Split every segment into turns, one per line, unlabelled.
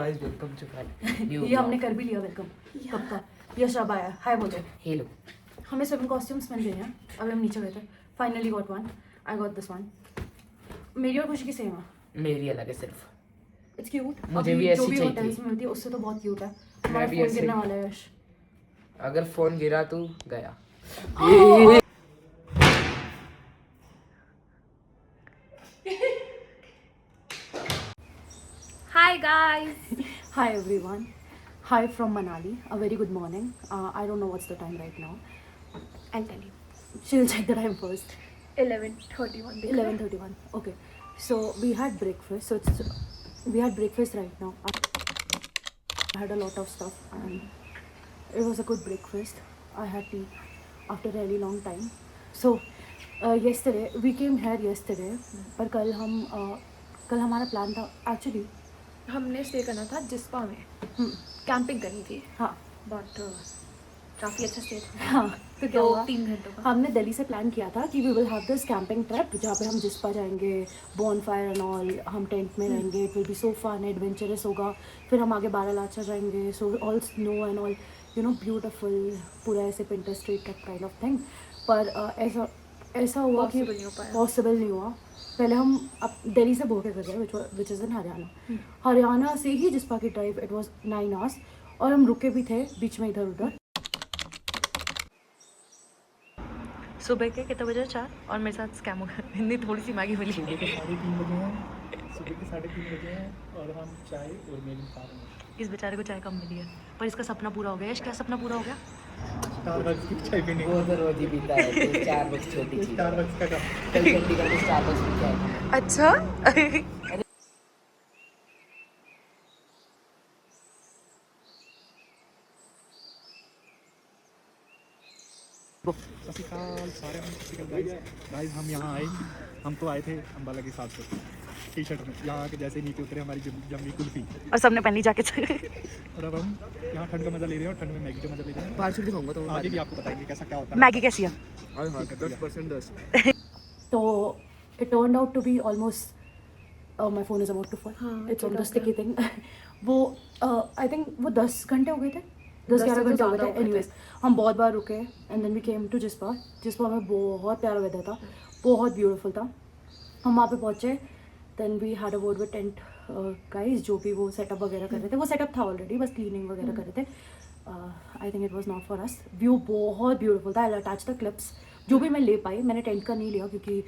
Guys welcome to
ये हमने कर भी लिया वेलकम कब का। यश अब आया, हाय बोले।
हेलो।
हमें स्विमिंग कॉस्ट्यूम्स मिल गए हैं, अभी हम नीचे गए थे। Finally got one, I got this one. मेरी और खुशी की सेम है।
मेरी अलग है सिर्फ।
It's cute.
मुझे भी ऐसी
जो भी
चाहिए
होटल्स
थी।
में मिलती है उससे तो बहुत क्यूट है।
मैं
हमारा
भी
फोन
ऐसे
गिरने
ही।
वाला है यश।
अगर फोन गिरा तो गया।
Hi guys.
Hi everyone. Hi from Manali. A very good morning. I don't know what's the time right now.
I'll tell you.
She'll check the time first.
11:31.
11:31. Okay. So we had breakfast. We had breakfast right now. I had a lot of stuff and it was a good breakfast. I had tea after a really long time. So yesterday we came here yesterday. पर कल हमारा plan था actually.
हमने stay करना था जिस्पा में, camping करनी थी,
हाँ
बट काफ़ी अच्छा स्टे था।
हाँ। तो क्या हुआ,
3 घंटों का।
हमने दिल्ली से प्लान किया था कि we will have this camping trip जहाँ पे हम जिस्पा जाएंगे, बॉन फायर एंड ऑल, हम टेंट में रहेंगे, it will be so fun, adventurous होगा। फिर हम आगे बारालाचा जाएंगे, so all snow and all, you know, beautiful, पूरा ऐसे Pinterest kind of thing. पर ऐसा हुआ कि पॉसिबल नहीं हुआ। पहले हम अब दिल्ली से भोगे कर गए which is in Haryana. Haryana से ही जिस्पा की ड्राइव, इट वॉज 9 hours और हम रुके भी थे बीच में इधर उधर। सुबह के कितने बजे 4 और मेरे साथ स्कैम हो गया। हिंदी थोड़ी सी मैगी मिली।
सुबह के 3:30 बजे हैं, सुबह के 3:30 बजे हैं और हम चाय और मैगी खा रहे हैं।
इस बेचारे को चाय कम मिली है पर इसका सपना पूरा हो गया। यश, क्या सपना पूरा हो गया?
स्टारबक्स की चाय पीने
वो तो रोज ही पीता है, तो स्टारबक्स छोटी चीज है।
स्टारबक्स का कप।
कल चंडीगढ़ में स्टारबक्स पीता है।
अच्छा।
सत श्री अकाल सारे गाइस, हम यहाँ आए, हम तो आए थे अम्बाला के 700 टी शर्ट में। यहाँ आके जैसे नीचे उतरे हमारी जमी कुल्फी
और सबने पहनी जैकेट।
और अब हम यहाँ ठंड का मजा ले रहे हैं और ठंड में मैगी का मजा ले रहे हैं।
पार्सल दिखाऊंगा तो
आगे भी आपको बताएंगे कैसा क्या होता है।
मैगी कैसी है?
10% 10।
तो it turn out to be almost, my phone is about to fall, it's on the sticky thing. वो आई थिंक वो 10 घंटे हो गए थे, 10-11 घंटे हो गए थे। एनीवेज हम बहुत बार रुके and then we came to Jispa. Jispa में बहुत प्यारा वेदर था, बहुत ब्यूटीफुल था। हम वहाँ पे पहुँचे, then we had a word with tent guys जो भी वो सेटअप वगैरह कर रहे थे। वो सेटअप था ऑलरेडी, बस क्लीनिंग वगैरह कर रहे थे। I think it was not for us. View बहुत ब्यूटीफुल था। आई अटैच द क्लिप्स जो भी मैं ले पाई। मैंने टेंट का नहीं लिया क्योंकि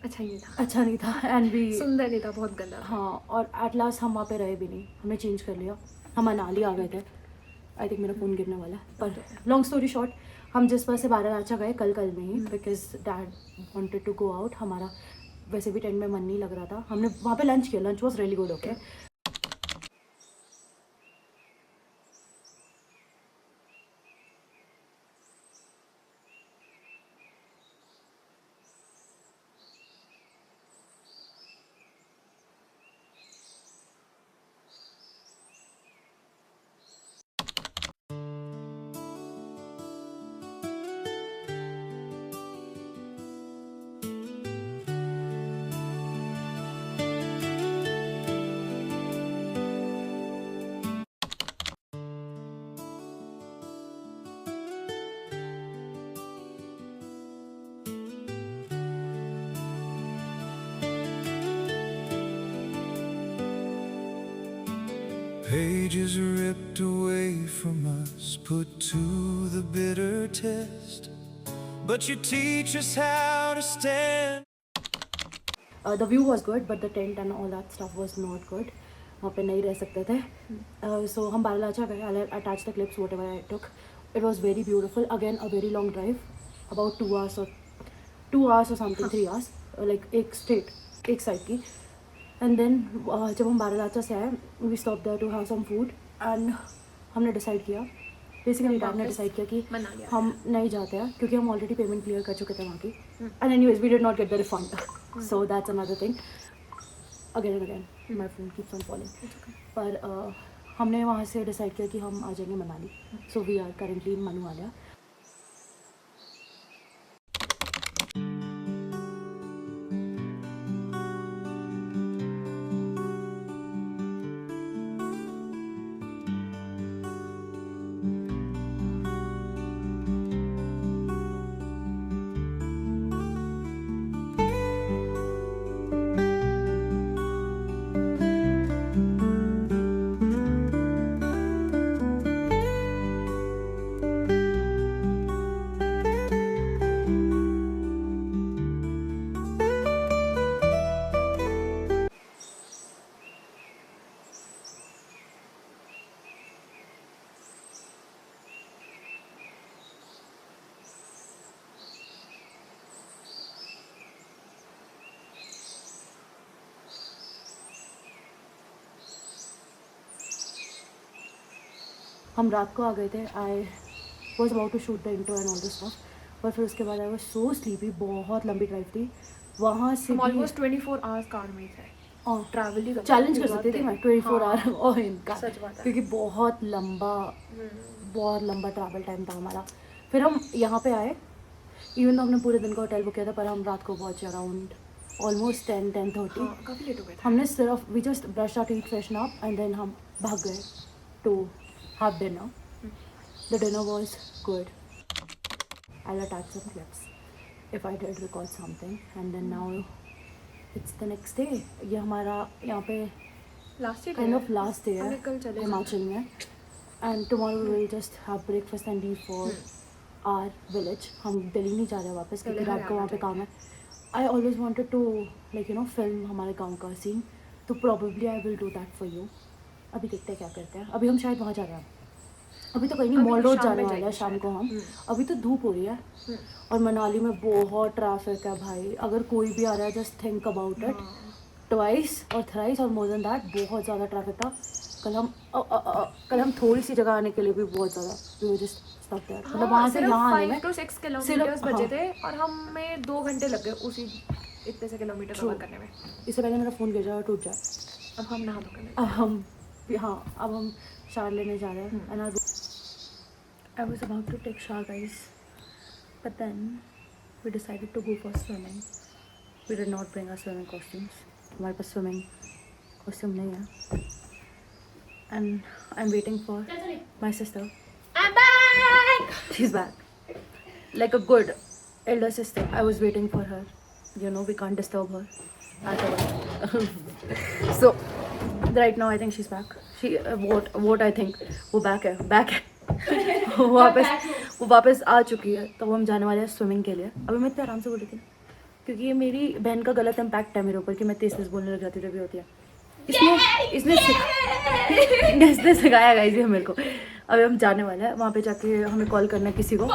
अच्छा नहीं था एंड भी
सुंदर नहीं था, बहुत गंदा।
हाँ, और एट लास्ट हम वहाँ पे रहे भी नहीं, हमने चेंज कर लिया, हम मनाली आ गए थे। आई थिंक मेरा फ़ोन गिरने वाला है। पर लॉन्ग स्टोरी शॉर्ट, हम जिस पर से बारालाचा गए कल में ही, because dad wanted to go out. हमारा वैसे भी टेंट में मन नहीं लग रहा था। हमने वहाँ पे लंच किया, lunch was really good. Okay,
Pages ripped away from us, put to the bitter test, but you teach us how to stand.
the view was good but the tent and all that stuff was not good. वहाँ पे नहीं रह सकते थे। So हम बारालाचा गए। I'll attach the clips whatever I took. It was very beautiful. Again a very long drive, about 2 hours or something, 3 hours, like एक straight एक side की। एंड देन जब हम बारालाचा से आए, we stop there to have some food and हमने decide किया, basically dad ने डिसाइड किया कि हम नहीं जाते हैं क्योंकि हम ऑलरेडी पेमेंट क्लियर कर चुके थे वहाँ की। And anyways we did not get the refund, so that's another thing. Again and again my phone keeps on following. पर हमने वहाँ से डिसाइड किया कि हम आ जाएंगे Manali. So we are currently in Manuwalia. हम रात को आ गए थे. I was about to shoot the intro and all this stuff, पर फिर उसके बाद आई वॉज सो स्लीपी. बहुत लंबी ड्राइव थी. वहाँ से
हम
भी
ऑलमोस्ट 24 आवर्स कार में थे. ट्रैवल ही
चैलेंज कर सकती थी मैं 24 आवर और इनका,
सच बात है.
क्योंकि बहुत लंबा ट्रैवल टाइम था हमारा. फिर हम यहाँ पे आए. इवन तो हमने पूरे दिन का होटल बुक किया था, पर हम रात को पहुँचे अराउंड ऑलमोस्ट 10-10:30.
काफ़ी लेट हो गए थे.
हमने सिर्फ we just brush out, eat, freshen up and then हम भाग गए to have dinner. The dinner was good. I'll attach some clips if I did record something. And then now it's the next day. ये हमारा यहाँ पे
last year
kind of last day है
हमें कल चले
हिमाचल में. And tomorrow we will just have breakfast and leave for our village. हम दिल्ली नहीं जा रहे वापस, क्योंकि रात को वहाँ पे काम है. I always wanted to film हमारे गांव का सीन, तो probably I will do that for you. अभी देखते हैं क्या करते हैं. अभी हम शायद वहाँ जा रहे हैं. अभी तो कहीं नहीं, मॉल रोड जाने वाला है शाम को हम. अभी तो धूप हो रही है और मनाली में बहुत ट्रैफिक है भाई. अगर कोई भी आ रहा है just think about it twice और थ्राइस और मोर देन दैट. बहुत ज़्यादा ट्रैफिक था. कल हम थोड़ी सी जगह आने के लिए भी बहुत ज़्यादा जस्ट स्टक देयर. मतलब वहाँ से यहाँ आने में
5 to 6 किलोमीटर्स बचे थे और हमें 2 घंटे लग गए उसी इतने से किलोमीटर कवर करने में.
इससे पहले मेरा फ़ोन गिर जाए और टूट जाए.
अब हम नहा धोकर
अब हम शावर लेने जा रहे हैं. And I was about to take shower, guys, but then we decided to go for swimming. We did not bring our swimming costumes. हमारे पास swimming costume नहीं है. And I'm waiting for my sister.
I'm back.
She's back. Like a good elder sister, I was waiting for her. You know, we can't disturb her at all. So right now I think she's back. What I think वो back है. वो वापस आ चुकी है. तो हम जाने वाले हैं स्विमिंग के लिए. अभी मैं इतने आराम से बोल रही थी क्योंकि ये मेरी बहन का गलत इम्पैक्ट है मेरे ऊपर कि मैं तेज बोलने लग जाती भी होती है. इसने सिखाया गाइस ये मेरे को. अभी हम जाने वाले हैं वहाँ पे जाके हमें कॉल करना है किसी को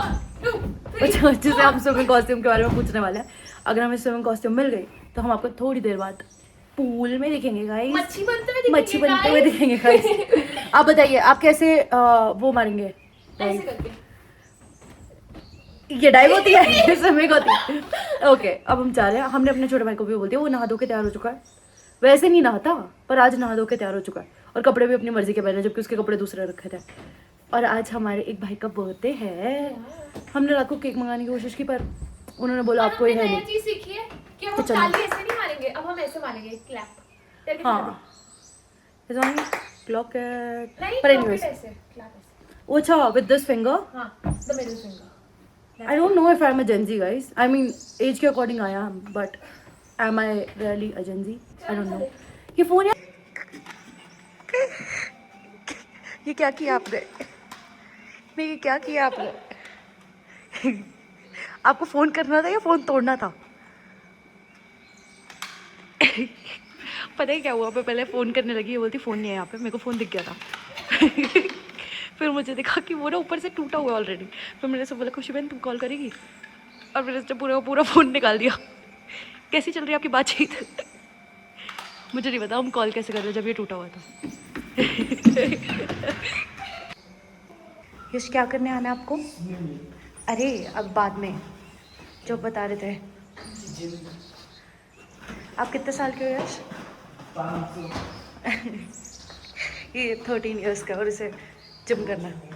जिससे हम स्विमिंग कॉस्ट्यूम के बारे में पूछने वाले हैं. अगर हमें स्विमिंग कॉस्ट्यूम मिल गई तो हम आपको थोड़ी देर बाद पूल में दिखेंगे गाइस. मच्छी बनते हुए दिखेंगे गाइस. आप बताइए आप कैसे वो मारेंगे. ये डाइव होती है, ये स्विमिंग होती है. ओके अब हम जा रहे हैं. हमने अपने छोटे भाई को भी बोल दिया, वो नहा धो के तैयार हो चुका है. वैसे नहीं नहाता पर आज नहा धो के तैयार हो चुका है और कपड़े भी अपनी मर्जी के पहने, जबकि उसके कपड़े दूसरे रखे थे. और आज हमारे एक भाई का बर्थडे है. हमने रात को केक मंगाने की कोशिश की पर उन्होंने बोला आपको ये है नहीं.
चीज सीखी है कि हम
तो
ताली ऐसे नहीं मारेंगे, अब हम ऐसे मारेंगे क्लैप.
हाँ क्लॉक
नहीं
पर एनीवेज.
ऐसे क्लैप ऐसे.
अच्छा विद दिस फिंगर.
हां the middle finger.
I don't know if I'm a Gen Z, guys. I mean, age के according I am, but am I really a Gen Z? I don't know. ये phone है. ये क्या किया आपने? मैं ये क्या किया आपने? आपको फोन करना था या फोन तोड़ना था? पता है क्या हुआ? मैं पहले फोन करने लगी, ये बोलती फोन नहीं है यहाँ पे. मेरे को फोन दिख गया था. फिर मुझे देखा कि वो ना ऊपर से टूटा हुआ ऑलरेडी. फिर मैंने सब बोला खुशी बहन तुम कॉल करेगी, और फिर उसने पूरा फ़ोन निकाल दिया. कैसी चल रही है आपकी बातचीत? मुझे नहीं पता हम कॉल कैसे कर रहे जब ये टूटा हुआ था. यश क्या करने आना है आपको? अरे अब बाद में जो बता रहे थे. आप कितने साल के हो यश? 500. ये 13 इयर्स का और इसे जिम करना है.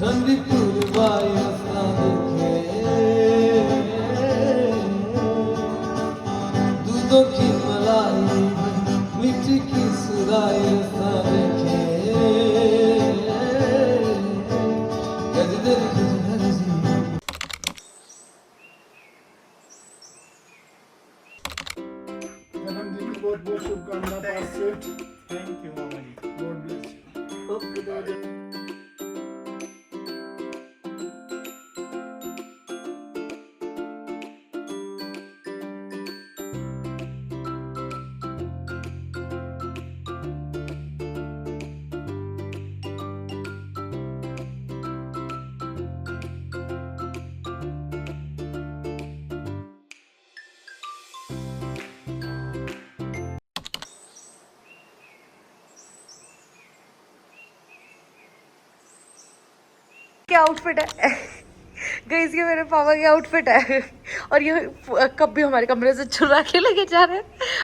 ठंडी पूर्वाई दूधों की मलाई मिट्टी की सुराई देखे
बहुत बहुत शुभकामना पास से. थैंक यू मामा जी. God bless.
क्या आउटफिट है गाइस, ये मेरे पापा की आउटफिट है और ये कब भी हमारे कमरे से चुरा के लेके जा रहे हैं।